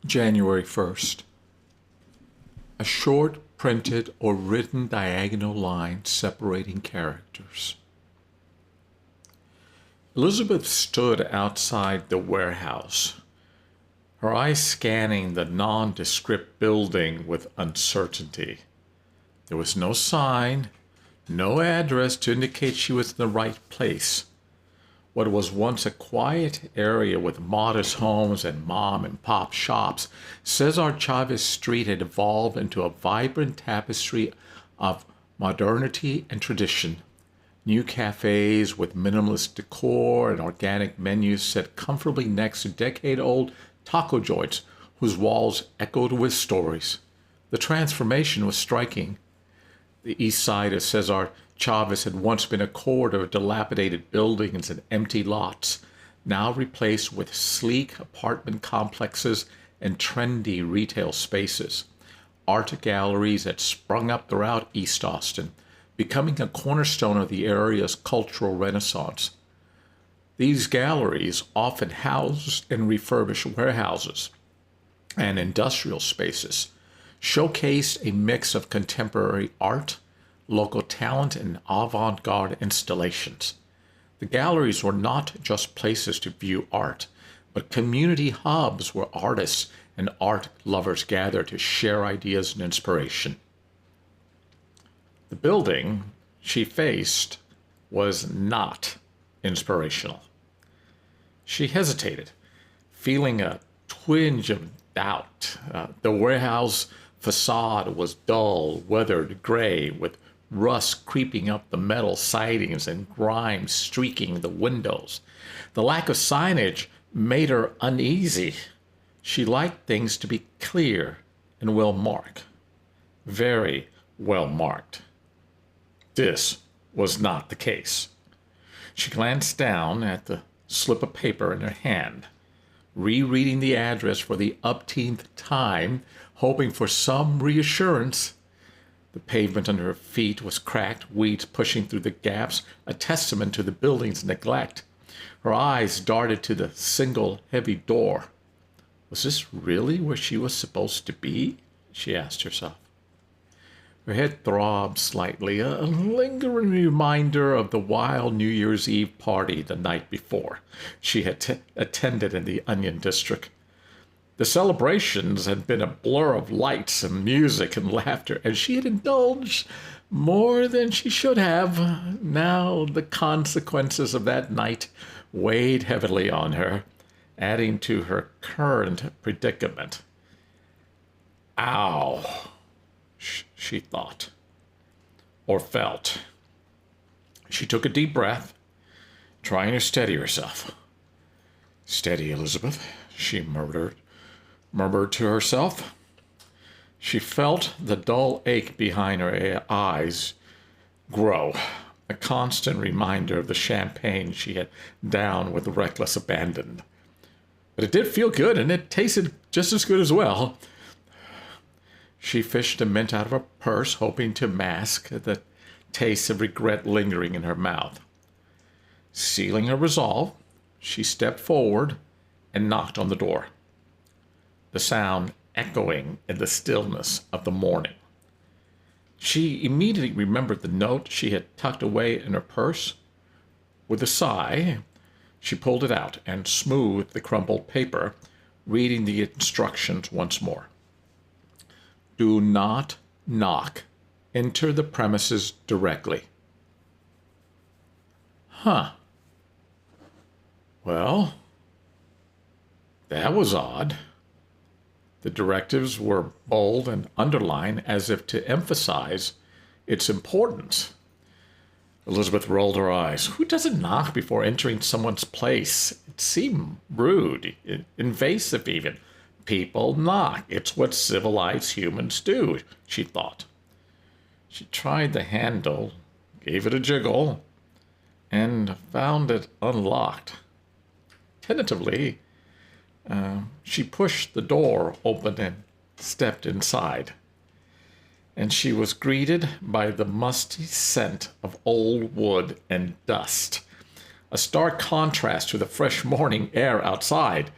January 1st. A short printed or written diagonal line separating characters. Elizabeth stood outside the warehouse, her eyes scanning the nondescript building with uncertainty. There was no sign, no address to indicate she was in the right place. What was once a quiet area with modest homes and mom and pop shops, Cesar Chavez Street had evolved into a vibrant tapestry of modernity and tradition. New cafes with minimalist decor and organic menus sat comfortably next to decade-old taco joints whose walls echoed with stories. The transformation was striking. The east side of Cesar Chavez had once been a corridor of dilapidated buildings and empty lots, now replaced with sleek apartment complexes and trendy retail spaces. Art galleries had sprung up throughout East Austin, becoming a cornerstone of the area's cultural renaissance. These galleries often housed and refurbished warehouses and industrial spaces, showcased a mix of contemporary art, local talent, and avant-garde installations. The galleries were not just places to view art, but community hubs where artists and art lovers gathered to share ideas and inspiration. The building she faced was not inspirational. She hesitated, feeling a twinge of doubt. The warehouse facade was dull, weathered gray, with rust creeping up the metal sidings and grime streaking the windows. The lack of signage made her uneasy. She liked things to be clear and well marked. Very well marked. This was not the case. She glanced down at the slip of paper in her hand, rereading the address for the upteenth time, hoping for some reassurance. The pavement under her feet was cracked, weeds pushing through the gaps, a testament to the building's neglect. Her eyes darted to the single heavy door. Was this really where she was supposed to be? She asked herself. Her head throbbed slightly, a lingering reminder of the wild New Year's Eve party the night before she had attended in the Onion District. The celebrations had been a blur of lights and music and laughter, and she had indulged more than she should have. Now the consequences of that night weighed heavily on her, adding to her current predicament. Ow, she thought, or felt. She took a deep breath, trying to steady herself. "Steady, Elizabeth," she murmured to herself. She felt the dull ache behind her eyes grow, a constant reminder of the champagne she had downed with reckless abandon. But it did feel good, and it tasted just as good as well. She fished a mint out of her purse, hoping to mask the taste of regret lingering in her mouth. Sealing her resolve, she stepped forward and knocked on the door, the sound echoing in the stillness of the morning. She immediately remembered the note she had tucked away in her purse. With a sigh, she pulled it out and smoothed the crumpled paper, reading the instructions once more. Do not knock. Enter the premises directly. Huh. Well, that was odd. The directives were bold and underlined as if to emphasize its importance. Elizabeth rolled her eyes. Who doesn't knock before entering someone's place? It seemed rude, invasive even. People knock. It's what civilized humans do, she thought. She tried the handle, gave it a jiggle, and found it unlocked. Tentatively, she pushed the door open and stepped inside. And she was greeted by the musty scent of old wood and dust, a stark contrast to the fresh morning air outside.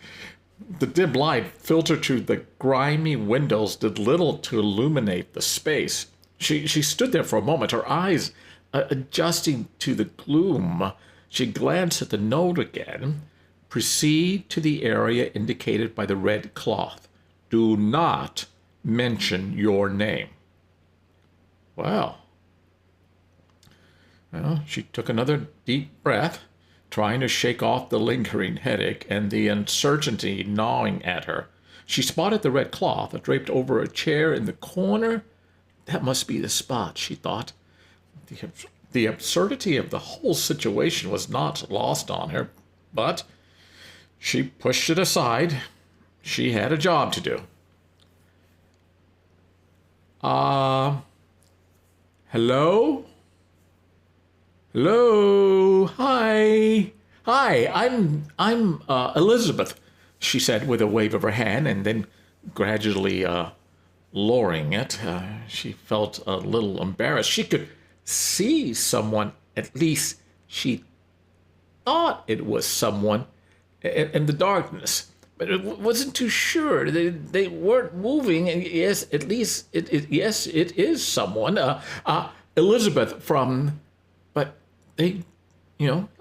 The dim light filtered through the grimy windows did little to illuminate the space. She stood there for a moment, her eyes adjusting to the gloom. She glanced at the note again. Proceed to the area indicated by the red cloth. Do not mention your name. Well, she took another deep breath, trying to shake off the lingering headache and the uncertainty gnawing at her. She spotted the red cloth draped over a chair in the corner. That must be the spot, she thought. The absurdity of the whole situation was not lost on her, but she pushed it aside. She had a job to do. Hello? Hello? Hi. Hi, I'm Elizabeth, she said with a wave of her hand, and then gradually lowering it. She felt a little embarrassed. She could see someone, at least she thought it was someone in the darkness, but it wasn't too sure. They weren't moving, and yes, at least yes, it is someone. Elizabeth from, but they,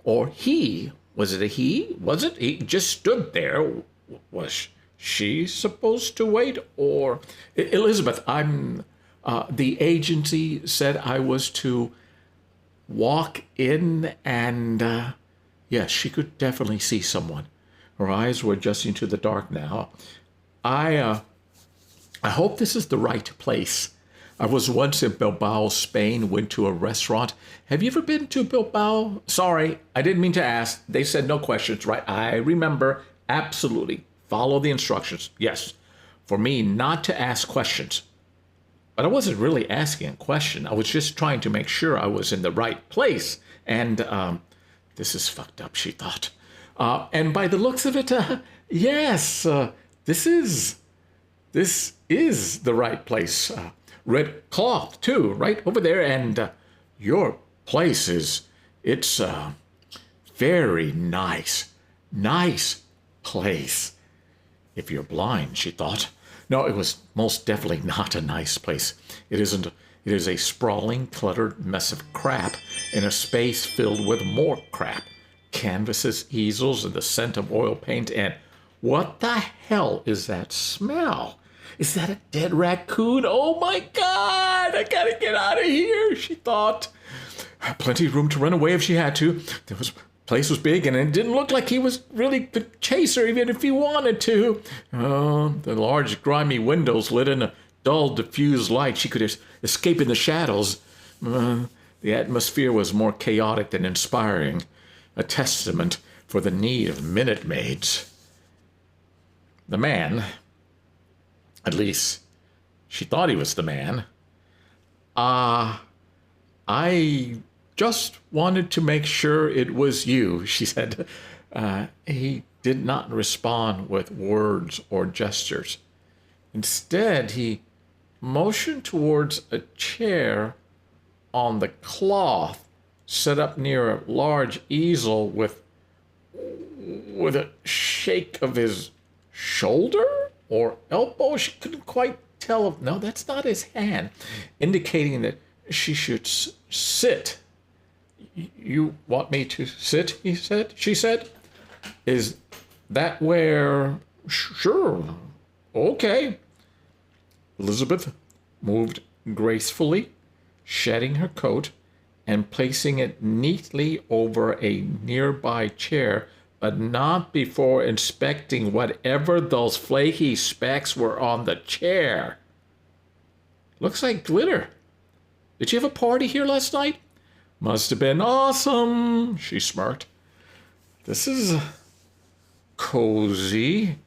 or he. Was it a he? Was it? He just stood there. Was she supposed to wait? Or Elizabeth, I'm. The agency said I was to walk in, and yes, she could definitely see someone. Her eyes were adjusting to the dark now. I hope this is the right place. I was once in Bilbao, Spain, went to a restaurant. Have you ever been to Bilbao? Sorry, I didn't mean to ask. They said no questions, right? I remember. Absolutely. Follow the instructions. Yes. For me not to ask questions. But I wasn't really asking a question. I was just trying to make sure I was in the right place. And this is fucked up, she thought. And by the looks of it, yes, this is the right place. Red cloth, too, right over there. And your place it's very nice. Nice place. If you're blind, she thought. No, it was most definitely not a nice place. It isn't. It is a sprawling, cluttered mess of crap in a space filled with more crap. Canvases, easels, and the scent of oil paint. And what the hell is that smell? Is that a dead raccoon? Oh my God! I gotta get out of here, she thought. Plenty of room to run away if she had to. Place was big, and it didn't look like he was really the chaser, even if he wanted to. The large, grimy windows lit in a dull, diffused light. She could escape in the shadows. The atmosphere was more chaotic than inspiring, a testament for the need of minute maids. The man, at least she thought he was the man. I just wanted to make sure it was you, she said. He did not respond with words or gestures. Instead, he motioned towards a chair on the cloth set up near a large easel with a shake of his shoulder or elbow. She couldn't quite tell. No, that's not his hand, indicating that she should sit. You want me to sit, he said. She said. Is that where? Sure. Okay. Elizabeth moved gracefully, shedding her coat and placing it neatly over a nearby chair, but not before inspecting whatever those flaky specks were on the chair. Looks like glitter. Did you have a party here last night? Must have been awesome, she smirked. This is cozy,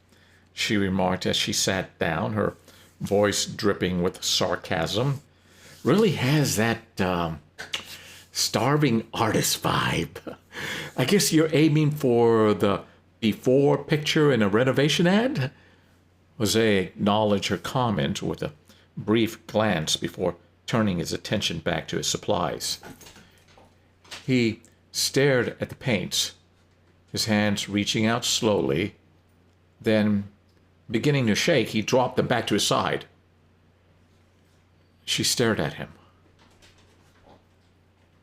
she remarked as she sat down, her voice dripping with sarcasm. Really has that starving artist vibe. I guess you're aiming for the before picture in a renovation ad? Jose acknowledged her comment with a brief glance before turning his attention back to his supplies. He stared at the paints, his hands reaching out slowly. Then Beginning to shake, he dropped them back to his side. She stared at him.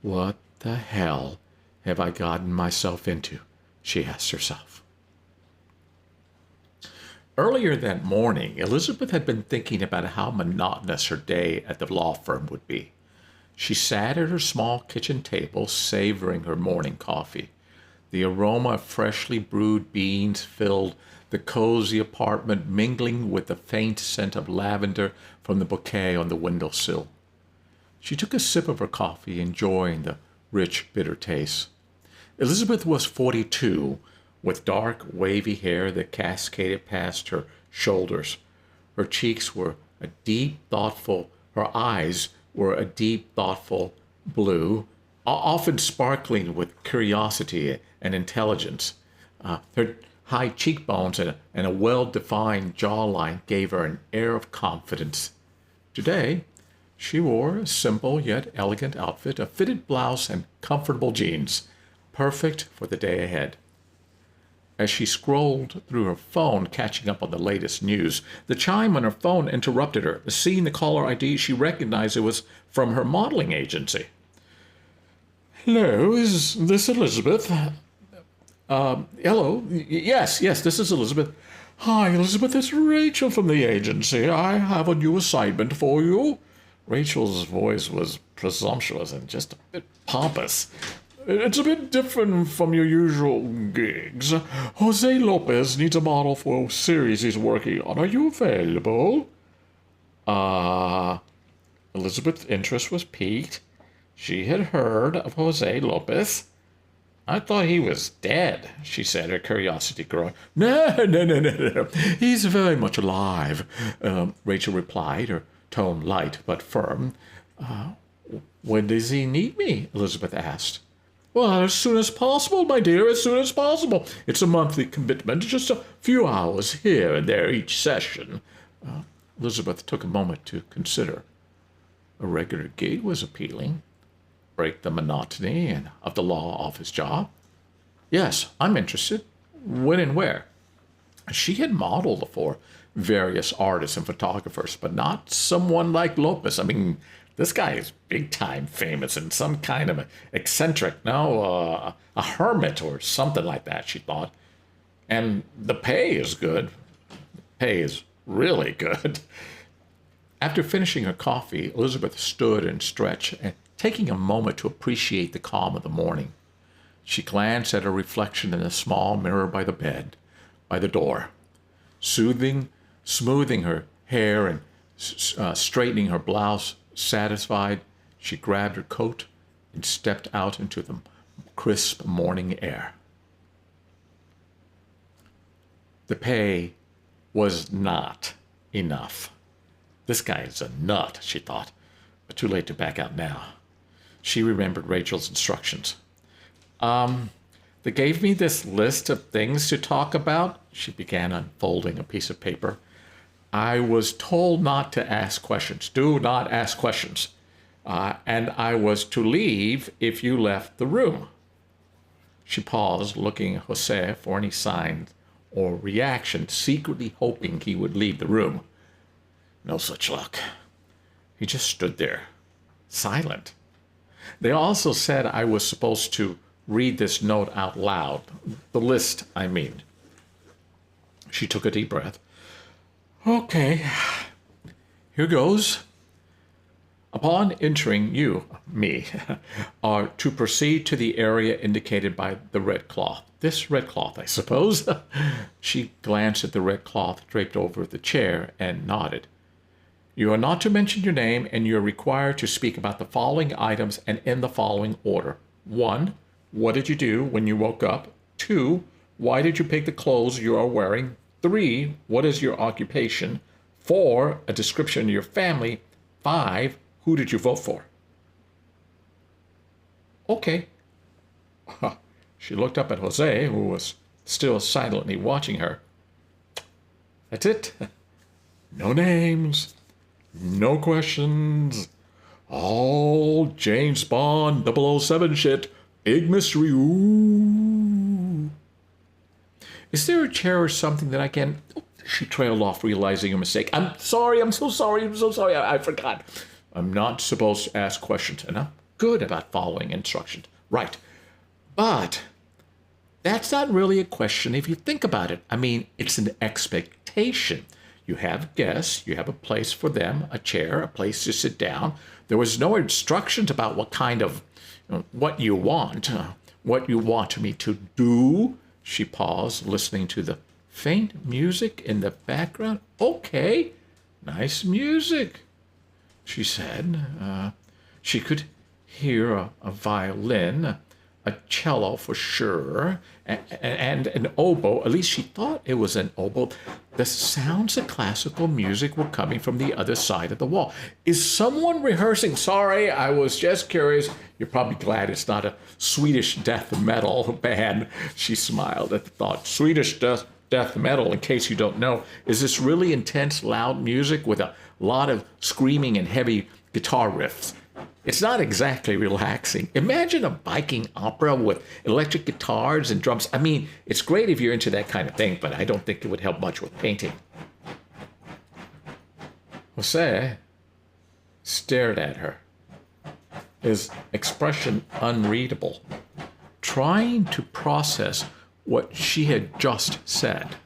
What the hell have I gotten myself into? She asked herself. Earlier that morning, Elizabeth had been thinking about how monotonous her day at the law firm would be. She sat at her small kitchen table, savoring her morning coffee. The aroma of freshly brewed beans filled the cozy apartment, mingling with the faint scent of lavender from the bouquet on the windowsill. She took a sip of her coffee, enjoying the rich, bitter taste. Elizabeth was 42, with dark, wavy hair that cascaded past her shoulders. Her cheeks were a deep, thoughtful, her eyes were a deep, thoughtful blue, often sparkling with curiosity and intelligence. Her high cheekbones and a well-defined jawline gave her an air of confidence. Today, she wore a simple yet elegant outfit, a fitted blouse and comfortable jeans, perfect for the day ahead. As she scrolled through her phone, catching up on the latest news, the chime on her phone interrupted her. Seeing the caller ID, she recognized it was from her modeling agency. Hello, is this Elizabeth? Hello. Yes, this is Elizabeth. Hi, Elizabeth, it's Rachel from the agency. I have a new assignment for you. Rachel's voice was presumptuous and just a bit pompous. It's a bit different from your usual gigs. Jose Lopez needs a model for a series he's working on. Are you available? Elizabeth's interest was piqued. She had heard of Jose Lopez. I thought he was dead, she said, her curiosity growing. No. He's very much alive, Rachel replied, her tone light but firm. When does he need me? Elizabeth asked. Well, as soon as possible, my dear, as soon as possible. It's a monthly commitment, just a few hours here and there each session. Elizabeth took a moment to consider. A regular gig was appealing. Break the monotony of the law office job. Yes, I'm interested. When and where? She had modeled for various artists and photographers, but not someone like Lopez. I mean, this guy is big-time famous and some kind of eccentric, a hermit or something like that, she thought. And the pay is good. The pay is really good. After finishing her coffee, Elizabeth stood and stretched, and taking a moment to appreciate the calm of the morning. She glanced at her reflection in the small mirror by the bed, by the door. Smoothing her hair and straightening her blouse, satisfied, she grabbed her coat and stepped out into the crisp morning air. The pay was not enough. This guy is a nut, she thought, but too late to back out now. She remembered Rachel's instructions. They gave me this list of things to talk about. She began unfolding a piece of paper. I was told not to ask questions. Do not ask questions. And I was to leave if you left the room. She paused, looking at Jose for any sign or reaction, secretly hoping he would leave the room. No such luck. He just stood there, silent. They also said I was supposed to read this note out loud. The list, I mean. She took a deep breath. Okay, here goes. Upon entering, me, are to proceed to the area indicated by the red cloth. This red cloth, I suppose. She glanced at the red cloth draped over the chair and nodded. You are not to mention your name, and you are required to speak about the following items and in the following order. 1. What did you do when you woke up? 2. Why did you pick the clothes you are wearing? 3. What is your occupation? 4. A description of your family. 5. Who did you vote for? Okay. She looked up at Jose, who was still silently watching her. That's it. No names. No questions. All James Bond 007 shit. Big mystery. Ooh. Is there a chair or something that I can... She trailed off, realizing her mistake. I'm sorry, I'm so sorry, I'm so sorry, I forgot. I'm not supposed to ask questions, and I'm good about following instructions. Right. But that's not really a question if you think about it. I mean, it's an expectation. You have guests, you have a place for them, a chair, a place to sit down. There was no instructions about what kind of, what you want me to do. She paused, listening to the faint music in the background. Okay, nice music, she said. She could hear a violin, a cello for sure, and an oboe. At least she thought it was an oboe. The sounds of classical music were coming from the other side of the wall. Is someone rehearsing? Sorry, I was just curious. You're probably glad it's not a Swedish death metal band. She smiled at the thought. Swedish death metal, in case you don't know, is this really intense, loud music with a lot of screaming and heavy guitar riffs. It's not exactly relaxing. Imagine a Viking opera with electric guitars and drums. I mean, it's great if you're into that kind of thing, but I don't think it would help much with painting. Jose stared at her, his expression unreadable, trying to process what she had just said.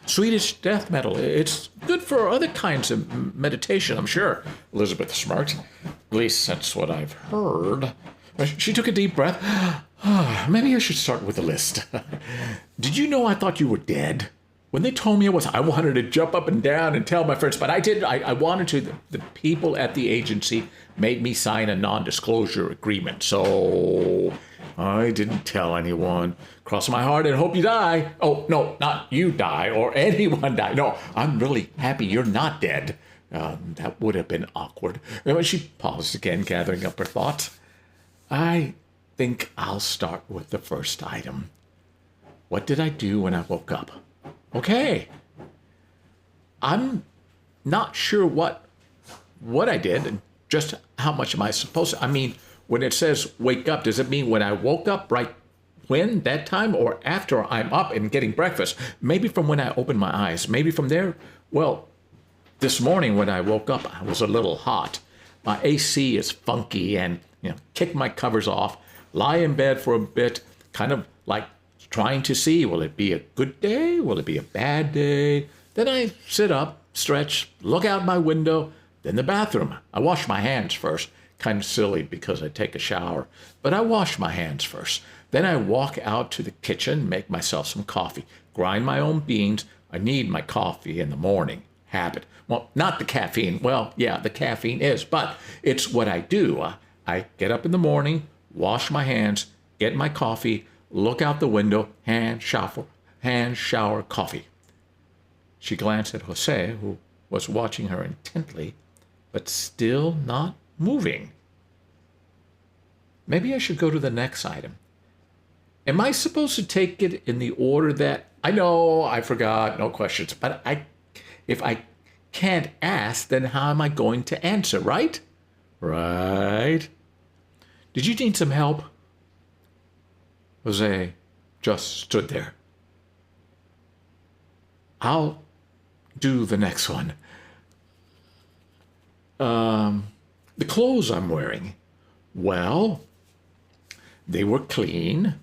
Swedish death metal, it's good for other kinds of meditation, I'm sure, Elizabeth smirked. At least that's what I've heard. She took a deep breath. Maybe I should start with a list. Did you know I thought you were dead? When they told me I wanted to jump up and down and tell my friends, but I didn't. I wanted to. The people at the agency made me sign a non-disclosure agreement, so I didn't tell anyone. Cross my heart and hope you die. Oh, no, not you die or anyone die. No, I'm really happy you're not dead. That would have been awkward. She paused again, gathering up her thoughts. I think I'll start with the first item. What did I do when I woke up? Okay. I'm not sure what I did and just how much am I supposed to. I mean, when it says wake up, does it mean when I woke up, right when, that time, or after I'm up and getting breakfast? Maybe from when I opened my eyes. Maybe from there. Well, this morning when I woke up, I was a little hot. My AC is funky and, kick my covers off, lie in bed for a bit, kind of like trying to see, will it be a good day? Will it be a bad day? Then I sit up, stretch, look out my window, then the bathroom. I wash my hands first. Kind of silly because I take a shower, but I wash my hands first. Then I walk out to the kitchen, make myself some coffee, grind my own beans. I need my coffee in the morning. Habit. Well, not the caffeine. Well, yeah, the caffeine is, but it's what I do. I get up in the morning, wash my hands, get my coffee, look out the window, hand shower, coffee. She glanced at Jose, who was watching her intently, but still not moving. Maybe I should go to the next item. Am I supposed to take it in the order that... I know, I forgot, no questions, but if I can't ask, then how am I going to answer, right? Right. Did you need some help? Jose just stood there. I'll do the next one. The clothes I'm wearing, well, they were clean,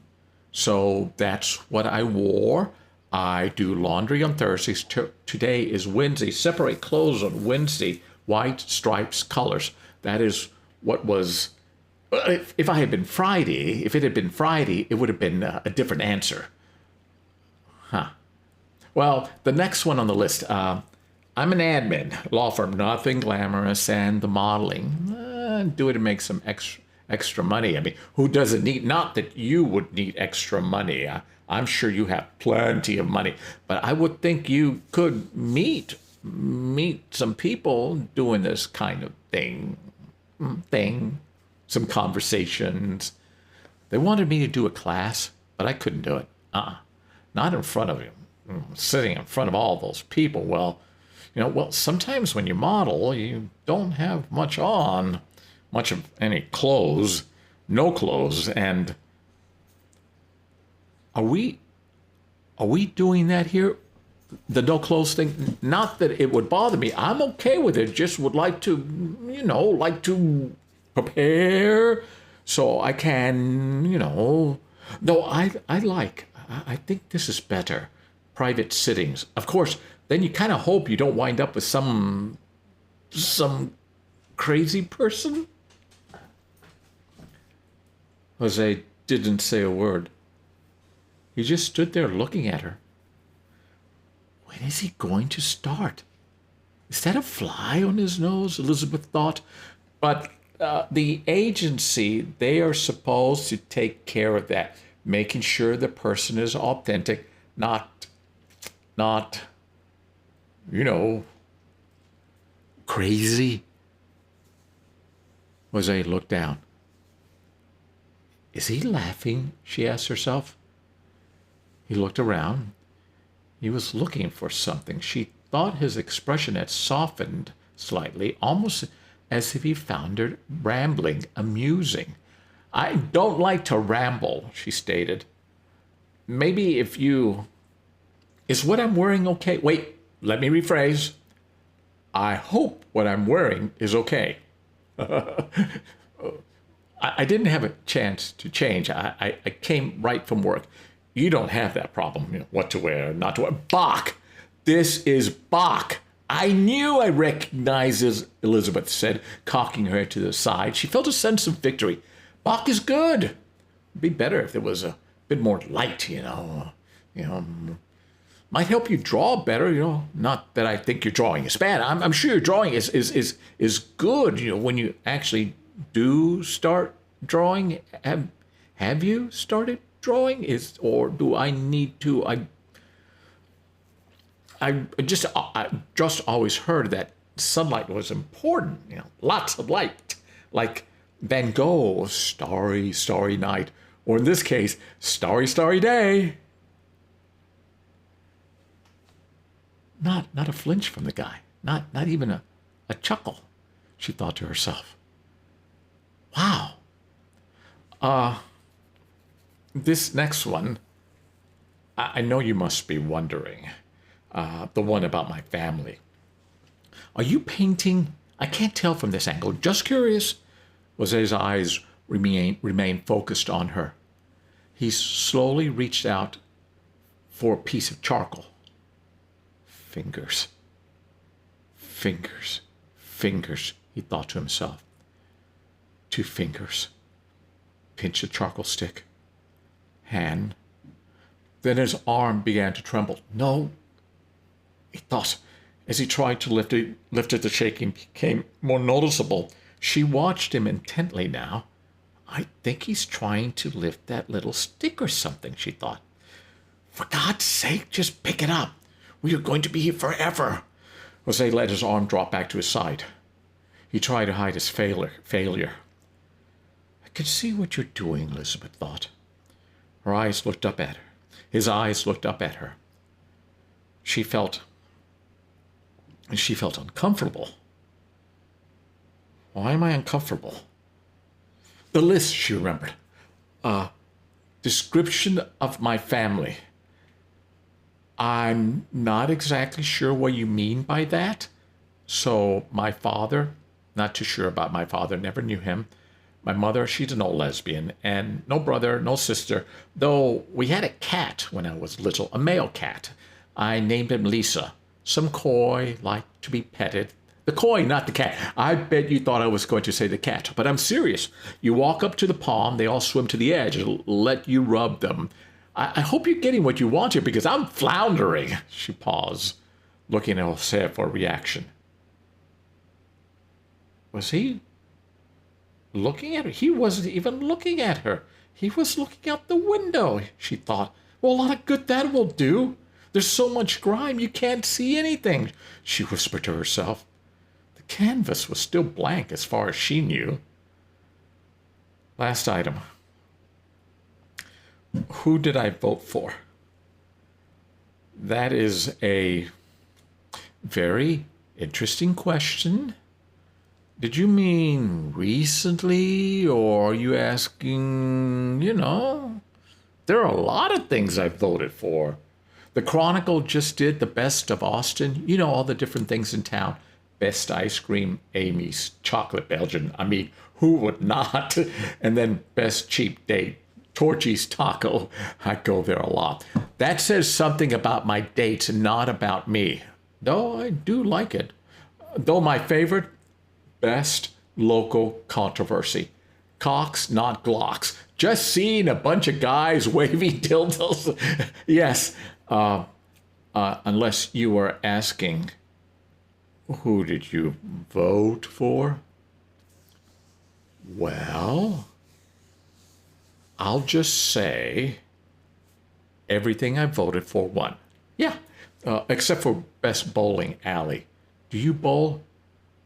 so that's what I wore. I do laundry on Thursdays. Today is Wednesday. Separate clothes on Wednesday, white stripes, colors. That is what was... If it had been Friday, it would have been a different answer. Huh. Well, the next one on the list, I'm an admin, law firm, nothing glamorous, and the modeling. Do it to make some extra money. I mean, who doesn't need, not that you would need extra money. I'm sure you have plenty of money, but I would think you could meet some people doing this kind of thing, some conversations. They wanted me to do a class, but I couldn't do it. Not in front of him, sitting in front of all those people. Well, sometimes when you model, you don't have much of any clothes, no clothes, and are we doing that here? the no clothes thing, not that it would bother me. I'm okay with it. Just would like to, like to prepare so I can, No, I think this is better. Private sittings. Of course, then you kind of hope you don't wind up with some crazy person. Jose didn't say a word. He just stood there looking at her. When is he going to start? Is that a fly on his nose? Elizabeth thought. But the agency, they are supposed to take care of that, making sure the person is authentic, not, crazy. Jose looked down. Is he laughing? She asked herself. He looked around. He was looking for something. She thought his expression had softened slightly, almost as if he found her rambling amusing. I don't like to ramble, she stated. Maybe if you... Is what I'm wearing okay? Wait, let me rephrase. I hope what I'm wearing is okay. I didn't have a chance to change. I came right from work. You don't have that problem, what to wear, not to wear. Bach! This is Bach! I knew I recognized, Elizabeth said, cocking her head to the side. She felt a sense of victory. Bach is good. It'd be better if there was a bit more light, Might help you draw better, Not that I think your drawing is bad. I'm sure your drawing is good, when you actually do start drawing. Have you started drawing? Or do I need to? I just always heard that sunlight was important. Lots of light, like Van Gogh's Starry, Starry Night, or in this case, Starry, Starry Day. Not a flinch from the guy. Not even a chuckle. She thought to herself. Wow. This next one, I know you must be wondering. The one about my family. Are you painting? I can't tell from this angle. Just curious. Jose's eyes remained focused on her. He slowly reached out for a piece of charcoal. Fingers. Fingers. Fingers, he thought to himself. 2 fingers. Pinch a charcoal stick. Hand. Then his arm began to tremble. No, he thought. As he tried to lift it, the shaking became more noticeable. She watched him intently now. I think he's trying to lift that little stick or something, she thought. For God's sake, just pick it up. We are going to be here forever. Jose let his arm drop back to his side. He tried to hide his failure. I can see what you're doing, Elizabeth thought. Her eyes looked up at her. His eyes looked up at her. She felt uncomfortable. Why am I uncomfortable? The list, she remembered. Description of my family. I'm not exactly sure what you mean by that. So my father, not too sure about my father, never knew him. My mother, she's an old lesbian, and no brother, no sister, though we had a cat when I was little, a male cat. I named him Lisa. Some koi, like to be petted. The koi, not the cat. I bet you thought I was going to say the cat, but I'm serious. You walk up to the pond, they all swim to the edge, and let you rub them. I hope you're getting what you want here, because I'm floundering. She paused, looking at Jose for a reaction. Was he looking at her? He wasn't even looking at her. He was looking out the window, she thought. Well, a lot of good that will do. There's so much grime you can't see anything, she whispered to herself. The canvas was still blank as far as she knew. Last item. Who did I vote for? That is a very interesting question. Did you mean recently, or are you asking, there are a lot of things I voted for. The Chronicle just did the best of Austin. You know, all the different things in town. Best ice cream, Amy's chocolate Belgian. I mean, who would not? And then best cheap date, Torchy's Taco. I go there a lot. That says something about my dates, not about me. Though I do like it. Though my favorite, best local controversy. Cocks, not Glocks. Just seeing a bunch of guys waving dildos. Yes, unless you were asking, who did you vote for? Well, I'll just say everything I voted for won. Yeah, except for best bowling alley. Do you bowl?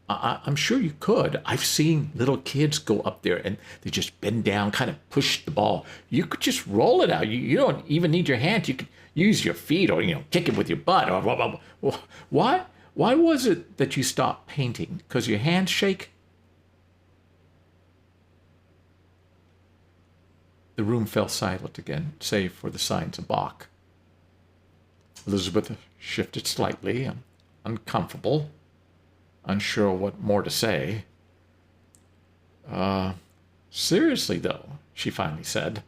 I'm sure you could. I've seen little kids go up there and they just bend down, kind of push the ball. You could just roll it out. You don't even need your hands. You could use your feet or, kick it with your butt. Or blah, blah, blah. Why was it that you stopped painting? Because your hands shake? The room fell silent again, save for the signs of Bach. Elizabeth shifted slightly, uncomfortable, unsure what more to say. Seriously, though, she finally said,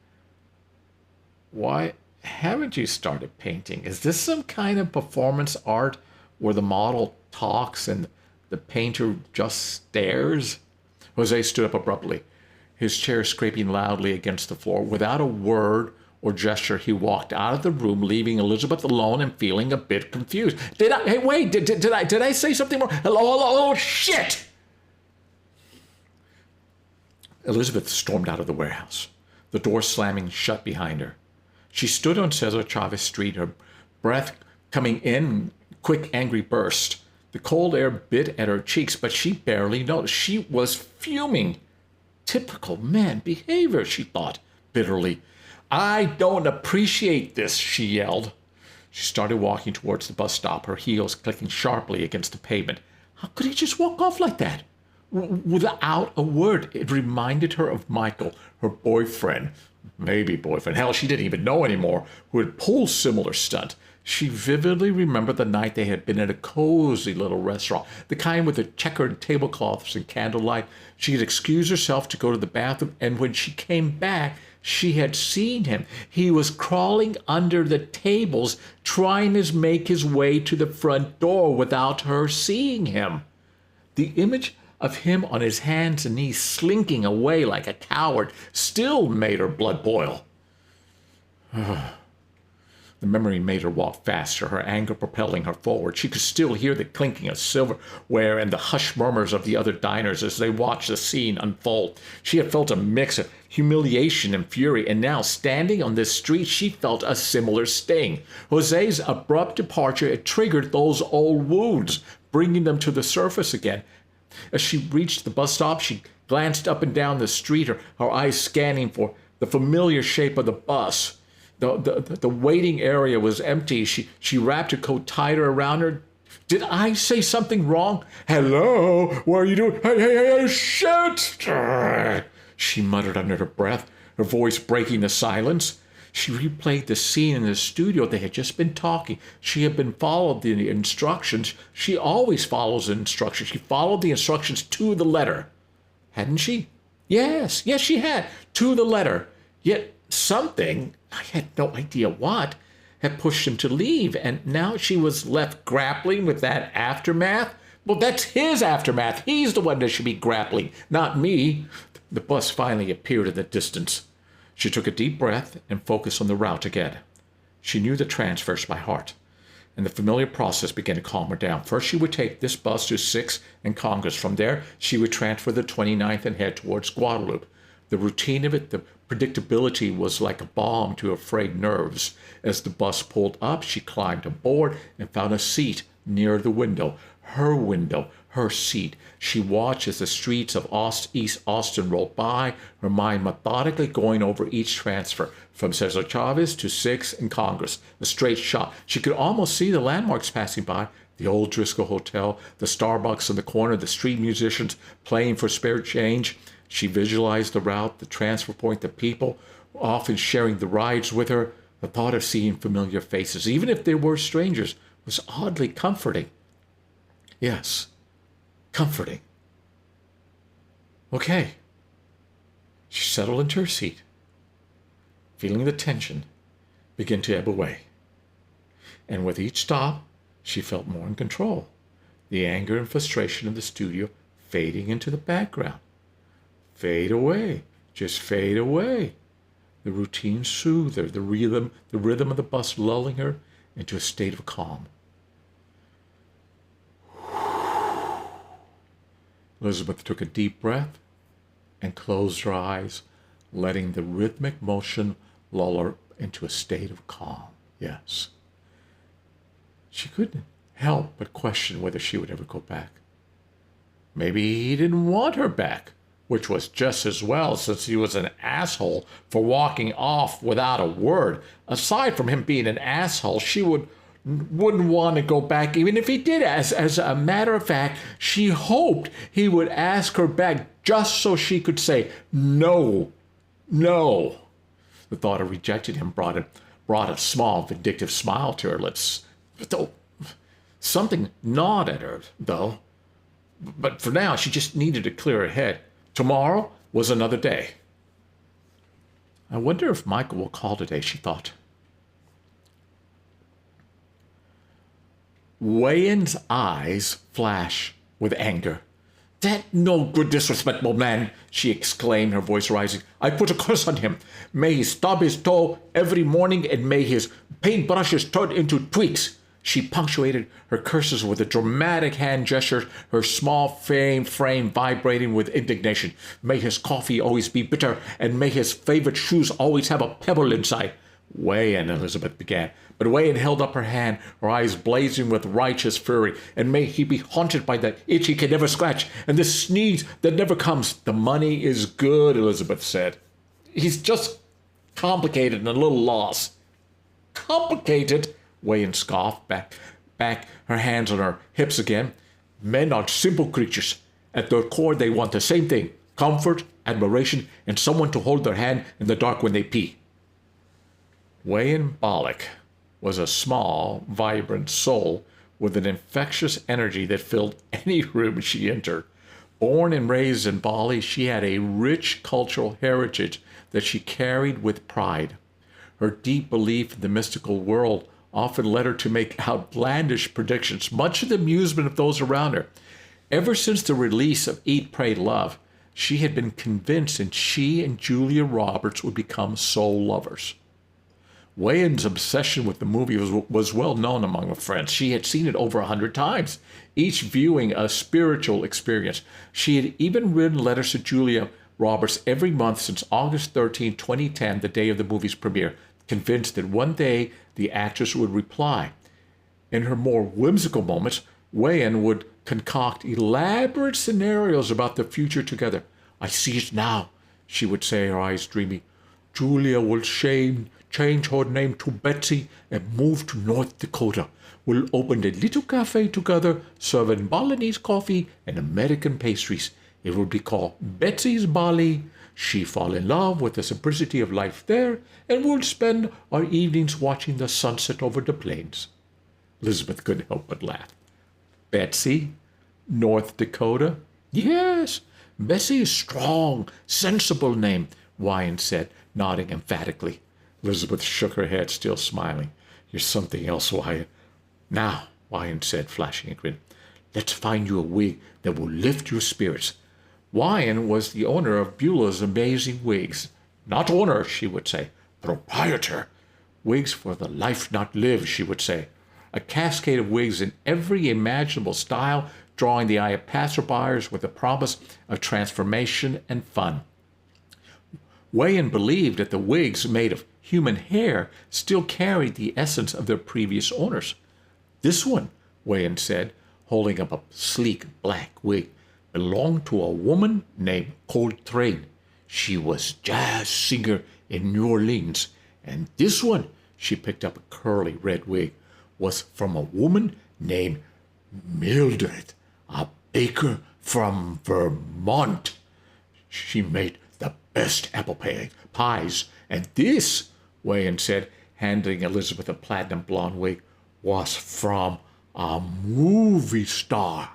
why haven't you started painting? Is this some kind of performance art where the model talks and the painter just stares? Jose stood up abruptly, his chair scraping loudly against the floor. Without a word or gesture, he walked out of the room, leaving Elizabeth alone and feeling a bit confused. Did I say something more? Hello, shit! Elizabeth stormed out of the warehouse, the door slamming shut behind her. She stood on Cesar Chavez Street, her breath coming in quick, angry bursts. The cold air bit at her cheeks, but she barely noticed. She was fuming. Typical man behavior, she thought bitterly. I don't appreciate this, she yelled. She started walking towards the bus stop, her heels clicking sharply against the pavement. How could he just walk off like that? Without a word. It reminded her of Michael, her boyfriend. Maybe boyfriend. Hell, she didn't even know anymore, who had pulled similar stunt. She vividly remembered the night they had been at a cozy little restaurant, the kind with the checkered tablecloths and candlelight. She had excused herself to go to the bathroom, and when she came back, she had seen him. He was crawling under the tables, trying to make his way to the front door without her seeing him. The image of him on his hands and knees, slinking away like a coward, still made her blood boil. The memory made her walk faster, her anger propelling her forward. She could still hear the clinking of silverware and the hushed murmurs of the other diners as they watched the scene unfold. She had felt a mix of humiliation and fury, and now, standing on this street, she felt a similar sting. Jose's abrupt departure had triggered those old wounds, bringing them to the surface again. As she reached the bus stop, she glanced up and down the street, her eyes scanning for the familiar shape of the bus. The waiting area was empty. She wrapped her coat tighter around her. Did I say something wrong? Hello? What are you doing? Hey, shit! She muttered under her breath, her voice breaking the silence. She replayed the scene in the studio. They had just been talking. She had been followed the instructions. She always follows the instructions. She followed the instructions to the letter. Hadn't she? Yes, she had. To the letter. Yet something, I had no idea what, had pushed him to leave, and now she was left grappling with that aftermath. Well, that's his aftermath. He's the one that should be grappling, not me. The bus finally appeared in the distance. She took a deep breath and focused on the route again. She knew the transfers by heart, and the familiar process began to calm her down. First, she would take this bus to 6th and Congress. From there, she would transfer the 29th and head towards Guadalupe. The routine of it, the predictability was like a balm to her frayed nerves. As the bus pulled up, she climbed aboard and found a seat near the window, her seat. She watched as the streets of East Austin rolled by, her mind methodically going over each transfer, from Cesar Chavez to 6th and Congress, a straight shot. She could almost see the landmarks passing by, the old Driscoll Hotel, the Starbucks in the corner, the street musicians playing for spare change. She visualized the route, the transfer point, the people, often sharing the rides with her. The thought of seeing familiar faces, even if they were strangers, was oddly comforting. Yes, comforting. Okay. She settled into her seat, feeling the tension begin to ebb away. And with each stop, she felt more in control, the anger and frustration of the studio fading into the background. Fade away, just fade away. The routine soothed her, the rhythm of the bus lulling her into a state of calm. Elizabeth took a deep breath and closed her eyes, letting the rhythmic motion lull her into a state of calm. Yes. She couldn't help but question whether she would ever go back. Maybe he didn't want her back, which was just as well, since he was an asshole for walking off without a word. Aside from him being an asshole, she wouldn't want to go back even if he did. As a matter of fact, she hoped he would ask her back just so she could say, no, no. The thought of rejecting him brought a small, vindictive smile to her lips. Though something gnawed at her, though. But for now, she just needed to clear her head. Tomorrow was another day. I wonder if Michael will call today, she thought. Wayan's eyes flashed with anger. That no good, disrespectful man, she exclaimed, her voice rising. I put a curse on him. May he stub his toe every morning, and may his paintbrushes turn into twigs. She punctuated her curses with a dramatic hand gesture, her small frame vibrating with indignation. May his coffee always be bitter, and may his favorite shoes always have a pebble inside. Wayan, Elizabeth began, but Wayan held up her hand, her eyes blazing with righteous fury. And may he be haunted by that itch he can never scratch, and the sneeze that never comes. The money is good, Elizabeth said. He's just complicated and a little lost. Complicated? Wayan scoffed, back her hands on her hips again. Men are simple creatures. At their core, they want the same thing: comfort, admiration, and someone to hold their hand in the dark when they pee. Wayan Bollock was a small, vibrant soul with an infectious energy that filled any room she entered. Born and raised in Bali, she had a rich cultural heritage that she carried with pride. Her deep belief in the mystical world often led her to make outlandish predictions, much to the amusement of those around her. Ever since the release of Eat, Pray, Love, she had been convinced that she and Julia Roberts would become soul lovers. Wayan's obsession with the movie was well known among her friends. She had seen it over 100 times, each viewing a spiritual experience. She had even written letters to Julia Roberts every month since August 13, 2010, the day of the movie's premiere, convinced that one day the actress would reply. In her more whimsical moments, Wayan would concoct elaborate scenarios about the future together. I see it now, she would say, her eyes dreamy. Julia will change her name to Betsy and move to North Dakota. We'll open a little cafe together, serving Balinese coffee and American pastries. It will be called Betsy's Bali. She fall in love with the simplicity of life there, and we'll spend our evenings watching the sunset over the plains. Elizabeth couldn't help but laugh. Betsy? North Dakota? Yes, Betsy is a strong, sensible name, Wayan said, nodding emphatically. Elizabeth shook her head, still smiling. You're something else, Wayan. Now, Wayan said, flashing a grin, let's find you a wig that will lift your spirits. Wayan was the owner of Beulah's Amazing Wigs. Not owner, she would say. Proprietor. Wigs for the life not lived, she would say. A cascade of wigs in every imaginable style, drawing the eye of passerbyers with the promise of transformation and fun. Wayan believed that the wigs made of human hair still carried the essence of their previous owners. This one, Wayan said, holding up a sleek black wig, belonged to a woman named Coltrane. She was jazz singer in New Orleans. And this one, she picked up a curly red wig, was from a woman named Mildred, a baker from Vermont. She made the best apple pies. And this, Wayan said, handing Elizabeth a platinum blonde wig, was from a movie star.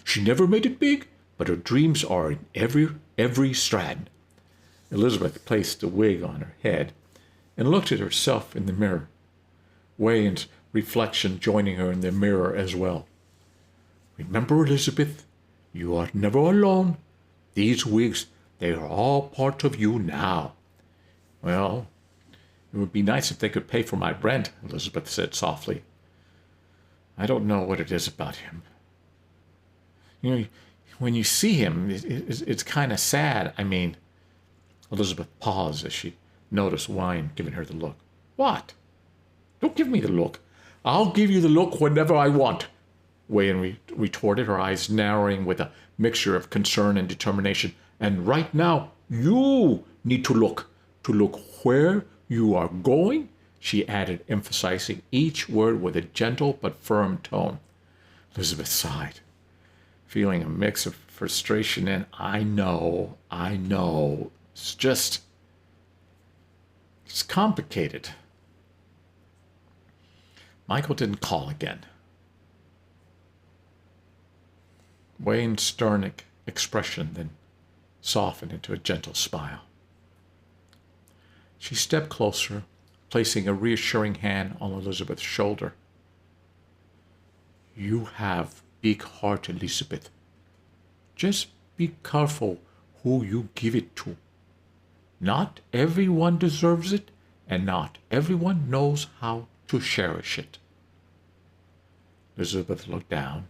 She never made it big, but her dreams are in every strand. Elizabeth placed the wig on her head and looked at herself in the mirror, Wayne's reflection joining her in the mirror as well. Remember, Elizabeth, you are never alone. These wigs, they are all part of you now. Well, it would be nice if they could pay for my rent, Elizabeth said softly. I don't know what it is about him. You know, when you see him, it's kind of sad. I mean, Elizabeth paused as she noticed Wayne giving her the look. What? Don't give me the look. I'll give you the look whenever I want, Wayne retorted, her eyes narrowing with a mixture of concern and determination. And right now, you need to look where you are going, she added, emphasizing each word with a gentle but firm tone. Elizabeth sighed, feeling a mix of frustration and I know. It's complicated. Michael didn't call again. Wayne's stern expression then softened into a gentle smile. She stepped closer, placing a reassuring hand on Elizabeth's shoulder. You have big heart, Elizabeth. Just be careful who you give it to. Not everyone deserves it, and not everyone knows how to cherish it. Elizabeth looked down,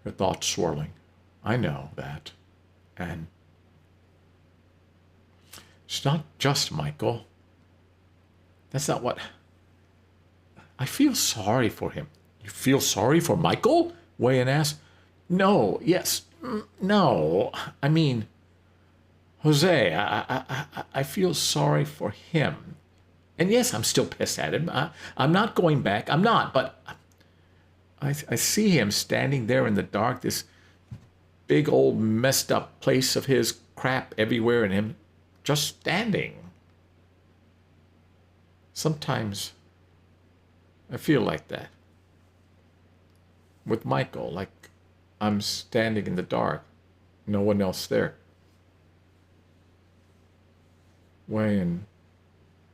her thoughts swirling. I know that. And it's not just Michael. That's not what... I feel sorry for him. You feel sorry for Michael? Wayne asked. No, yes, no. I mean, Jose, I feel sorry for him. And yes, I'm still pissed at him. I'm not going back. I'm not, but I see him standing there in the dark, this big old messed up place of his, crap everywhere, and him just standing. Sometimes I feel like that. With Michael, like I'm standing in the dark, no one else there. Wayne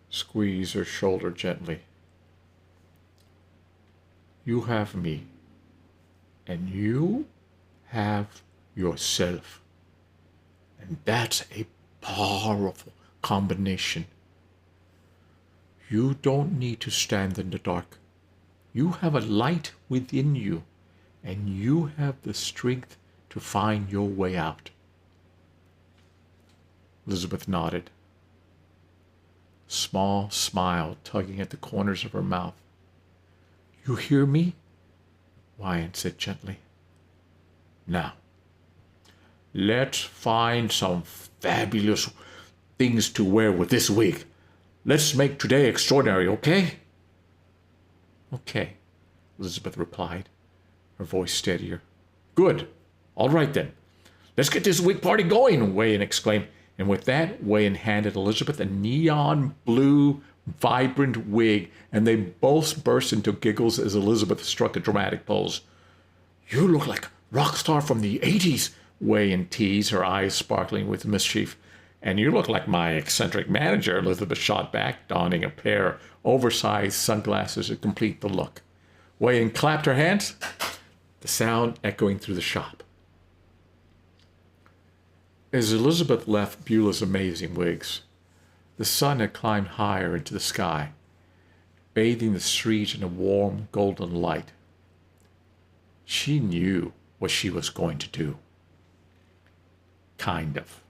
squeezed her shoulder gently. You have me, and you have yourself. And that's a powerful combination. You don't need to stand in the dark. You have a light within you, and you have the strength to find your way out. Elizabeth nodded, small smile tugging at the corners of her mouth. You hear me? Wyatt said gently. Now, let's find some fabulous things to wear with this wig. Let's make today extraordinary, okay? Okay, Elizabeth replied, her voice steadier. Good. All right then. Let's get this wig party going, Wayne exclaimed. And with that, Wayne handed Elizabeth a neon blue, vibrant wig, and they both burst into giggles as Elizabeth struck a dramatic pose. You look like a rock star from the 80s, Wayne teased, her eyes sparkling with mischief. And you look like my eccentric manager, Elizabeth shot back, donning a pair of oversized sunglasses to complete the look. Wayne clapped her hands, the sound echoing through the shop. As Elizabeth left Beulah's amazing wigs, the sun had climbed higher into the sky, bathing the street in a warm golden light. She knew what she was going to do. Kind of.